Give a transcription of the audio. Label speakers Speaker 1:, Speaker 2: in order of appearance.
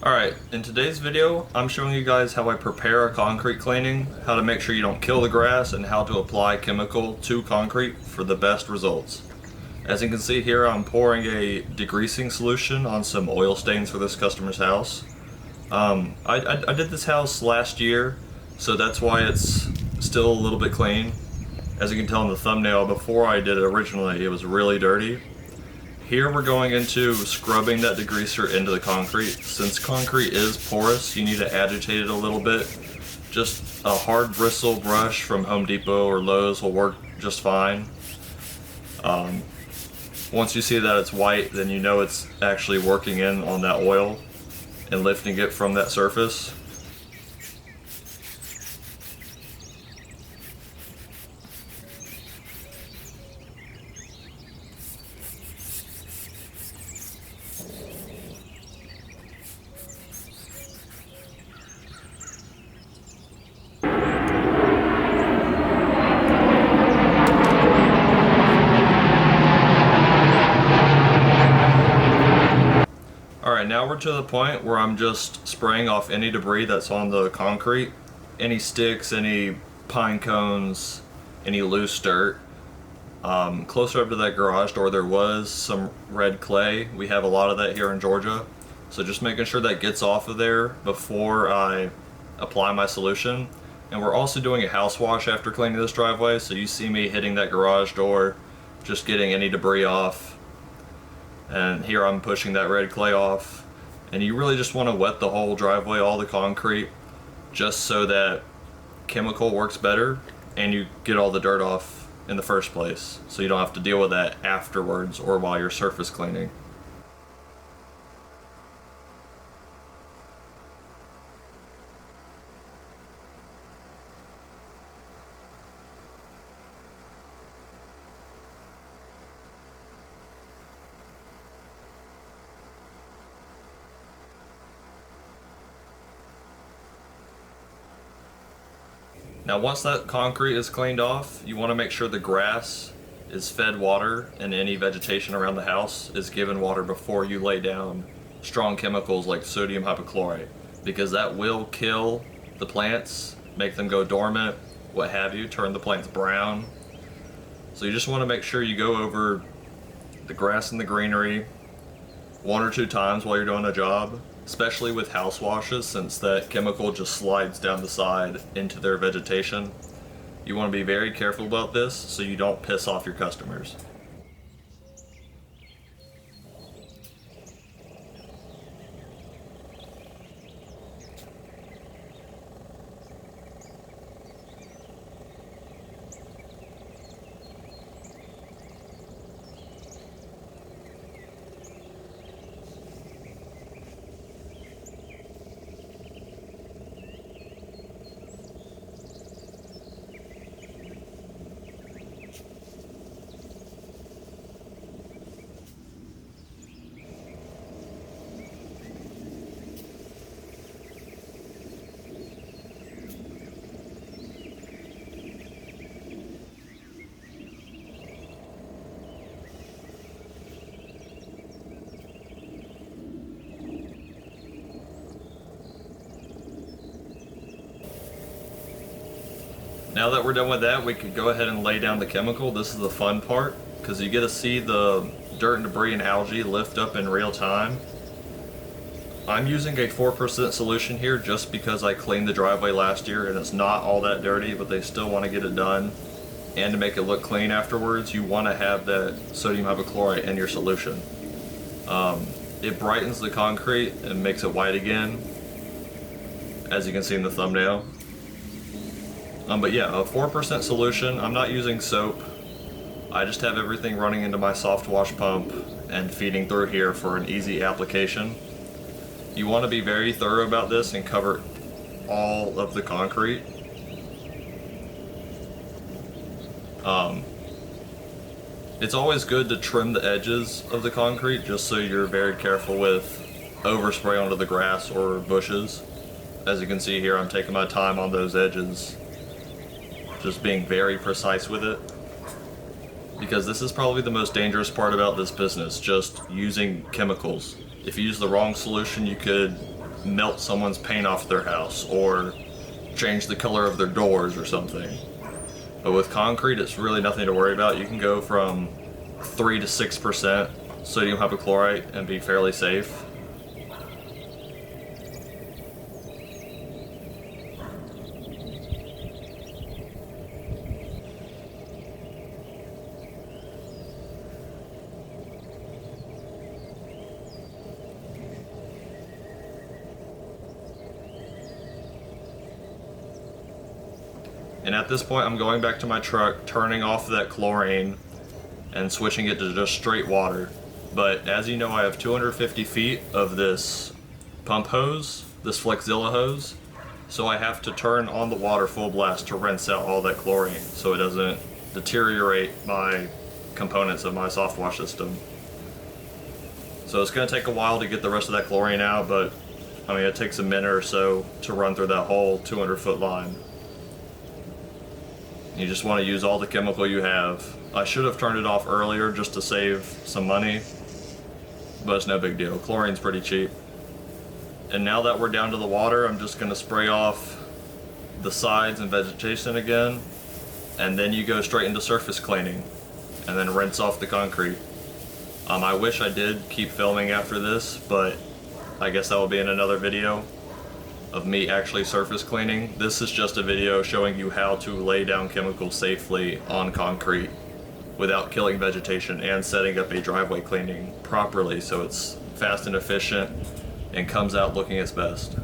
Speaker 1: Alright, in today's video, I'm showing you guys how I prepare a concrete cleaning, how to make sure you don't kill the grass, and how to apply chemical to concrete for the best results. As you can see here, I'm pouring a degreasing solution on some oil stains for this customer's house. I did this house last year, so that's why it's still a little bit clean. As you can tell in the thumbnail, before I did it originally, it was really dirty. Here we're going into scrubbing that degreaser into the concrete. Since concrete is porous, you need to agitate it a little bit. Just a hard bristle brush from Home Depot or Lowe's will work just fine. Once you see that it's white, then you know it's actually working in on that oil and lifting it from that surface. Alright, now we're to the point where I'm just spraying off any debris that's on the concrete. Any sticks, any pine cones, any loose dirt. Closer up to that garage door there was some red clay. We have a lot of that here in Georgia. So just making sure that gets off of there before I apply my solution. And we're also doing a house wash after cleaning this driveway, so you see me hitting that garage door, just getting any debris off. And here I'm pushing that red clay off. And you really just want to wet the whole driveway, all the concrete, just so that chemical works better and you get all the dirt off in the first place, so you don't have to deal with that afterwards or while you're surface cleaning. Now once that concrete is cleaned off, you want to make sure the grass is fed water and any vegetation around the house is given water before you lay down strong chemicals like sodium hypochlorite, because that will kill the plants, make them go dormant, what have you, turn the plants brown. So you just want to make sure you go over the grass and the greenery 1 or 2 times while you're doing a job. Especially with house washes, since that chemical just slides down the side into their vegetation. You want to be very careful about this so you don't piss off your customers. Now that we're done with that, we could go ahead and lay down the chemical. This is the fun part, because you get to see the dirt and debris and algae lift up in real time. I'm using a 4% solution here just because I cleaned the driveway last year and it's not all that dirty, but they still want to get it done. And to make it look clean afterwards, you want to have that sodium hypochlorite in your solution. It brightens the concrete and makes it white again, as you can see in the thumbnail. But yeah, a 4% solution. I'm not using soap. I just have everything running into my soft wash pump and feeding through here for an easy application. You want to be very thorough about this and cover all of the concrete. It's always good to trim the edges of the concrete just so you're very careful with overspray onto the grass or bushes. As you can see here, I'm taking my time on those edges, just being very precise with it, because this is probably the most dangerous part about this business, just using chemicals. If you use the wrong solution, you could melt someone's paint off their house or change the color of their doors or something. But with concrete, it's really nothing to worry about. You can go from 3 to 6% sodium hypochlorite and be fairly safe. And at this point, I'm going back to my truck, turning off that chlorine and switching it to just straight water. But as you know, I have 250 feet of this pump hose, this Flexzilla hose, so I have to turn on the water full blast to rinse out all that chlorine so it doesn't deteriorate my components of my soft wash system. So it's going to take a while to get the rest of that chlorine out, but I mean, it takes a minute or so to run through that whole 200-foot line. You just want to use all the chemical you have. I should have turned it off earlier just to save some money, but it's no big deal. Chlorine's pretty cheap. And now that we're down to the water, I'm just going to spray off the sides and vegetation again, and then you go straight into surface cleaning and then rinse off the concrete. I wish I did keep filming after this, but I guess that will be in another video of me actually surface cleaning. This is just a video showing you how to lay down chemicals safely on concrete without killing vegetation and setting up a driveway cleaning properly so it's fast and efficient and comes out looking its best.